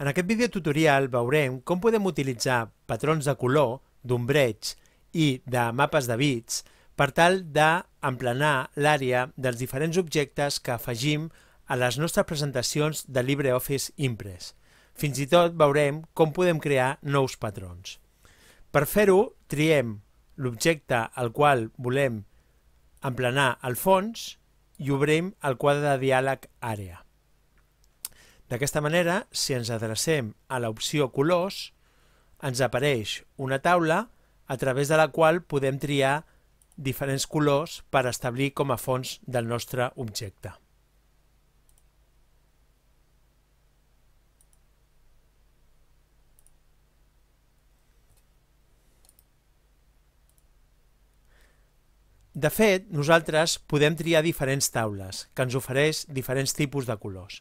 En aquest videotutorial veurem com podem utilitzar patrons de color, d'ombreig i de mapes de bits per tal d'emplenar l'àrea dels diferents objectes que afegim a les nostres presentacions de LibreOffice Impress. Fins i tot veurem com podem crear nous patrons. Per fer-ho, triem l'objecte al qual volem emplenar el fons i obrim el quadre de diàleg àrea. D'aquesta manera, si ens adrecem a l'opció colors, ens apareix una taula a través de la qual podem triar diferents colors per establir com a fons del nostre objecte. De fet, nosaltres podem triar diferents taules, que ens ofereix diferents tipus de colors.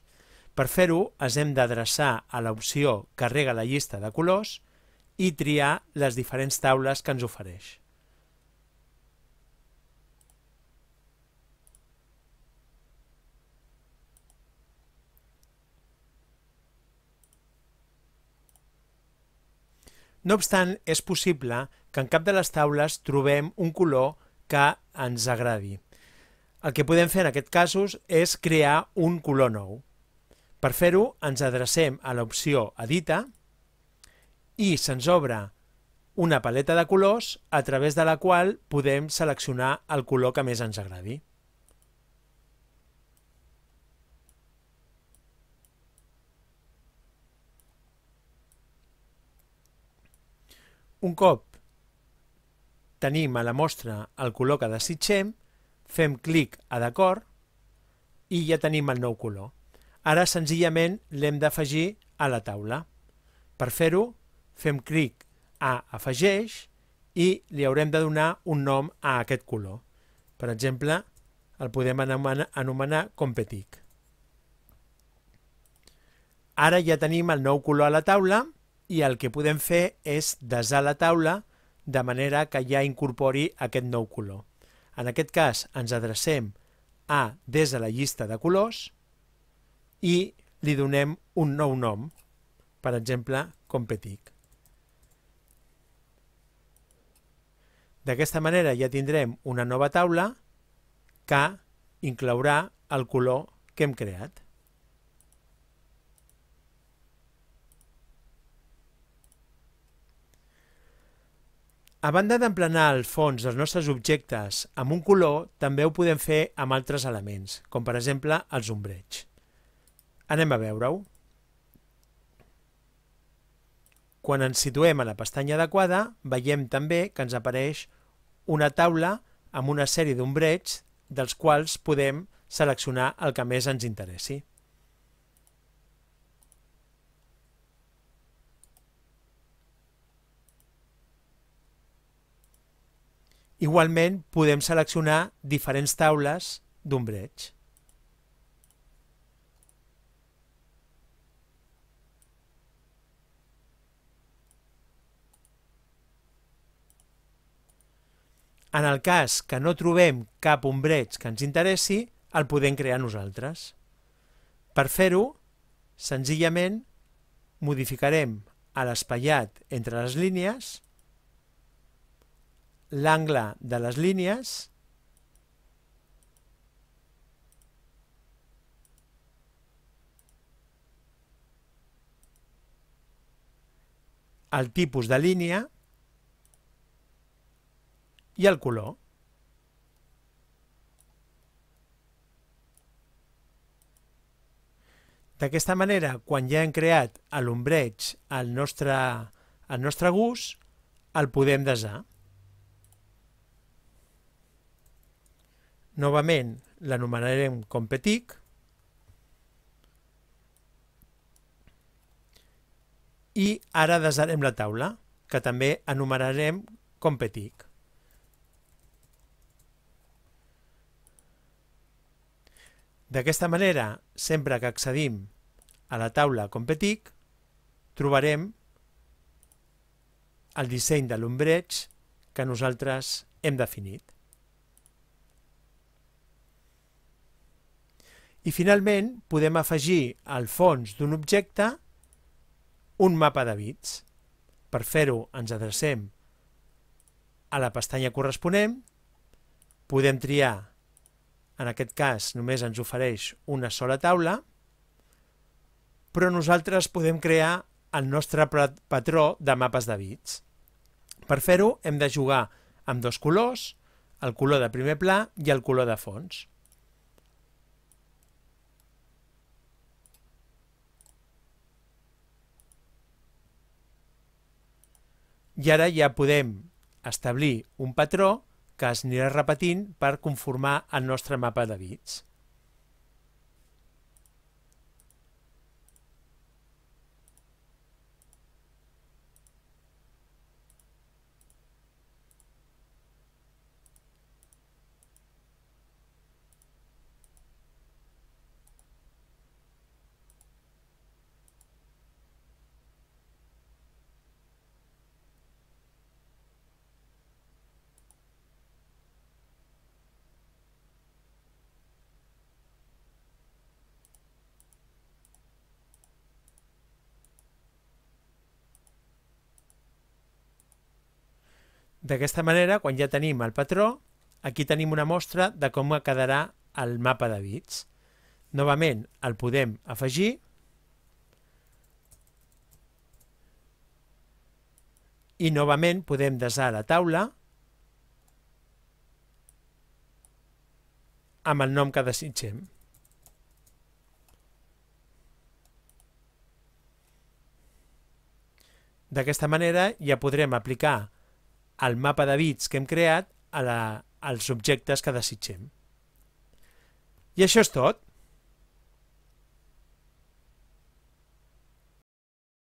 Per fer-ho, ens hem d'adreçar a l'opció Carrega la llista de colors i triar les diferents taules que ens ofereix. No obstant, és possible que en cap de les taules trobem un color que ens agradi. El que podem fer en aquests casos és crear un color nou. Per fer-ho, ens adrecem a l'opció Edita i se'ns obre una paleta de colors a través de la qual podem seleccionar el color que més ens agradi. Un cop tenim a la mostra el color que desitgem, fem clic a d'acord i ja tenim el nou color. Ara senzillament l'hem d'afegir a la taula. Per fer-ho, fem clic a Afegeix i li haurem de donar un nom a aquest color. Per exemple, el podem anomenar Competic. Ara ja tenim el nou color a la taula i el que podem fer és desar la taula de manera que ja incorpori aquest nou color. En aquest cas ens adrecem a des de la llista de colors i li donem un nou nom, per exemple, Competic. D'aquesta manera ja tindrem una nova taula que inclourà el color que hem creat. A banda d'emplenar el fons dels nostres objectes amb un color, també ho podem fer amb altres elements, com per exemple els ombreigs. Anem a veure-ho. Quan ens situem a la pestanya adequada, veiem també que ens apareix una taula amb una sèrie d'ombreigs dels quals podem seleccionar el que més ens interessi. Igualment, podem seleccionar diferents taules d'ombreig. En el cas que no trobem cap ombreig que ens interessi, el podem crear nosaltres. Per fer-ho, senzillament modificarem l'espaiat entre les línies, l'angle de les línies el tipus de línia i el color. D'aquesta manera, quan ja hem creat l'ombreig al nostre gust, el podem desar. Novament l'anomenarem Competic i ara desarem la taula, que també anomenarem Competic. D'aquesta manera, sempre que accedim a la taula Competic, trobarem el disseny de l'ombreig que nosaltres hem definit. I finalment podem afegir al fons d'un objecte un mapa de bits. Per fer-ho ens adrecem a la pestanya corresponent, podem triar, en aquest cas només ens ofereix una sola taula, però nosaltres podem crear el nostre patró de mapes de bits. Per fer-ho hem de jugar amb dos colors, el color de primer pla i el color de fons. I ara ja podem establir un patró que es anirà repetint per conformar el nostre mapa de bits. D'aquesta manera, quan ja tenim el patró, aquí tenim una mostra de com quedarà el mapa de bits. Novament el podem afegir i novament podem desar la taula amb el nom que desitgem. D'aquesta manera ja podrem aplicar el mapa de bits que hem creat als objectes que desitgem. I això és tot.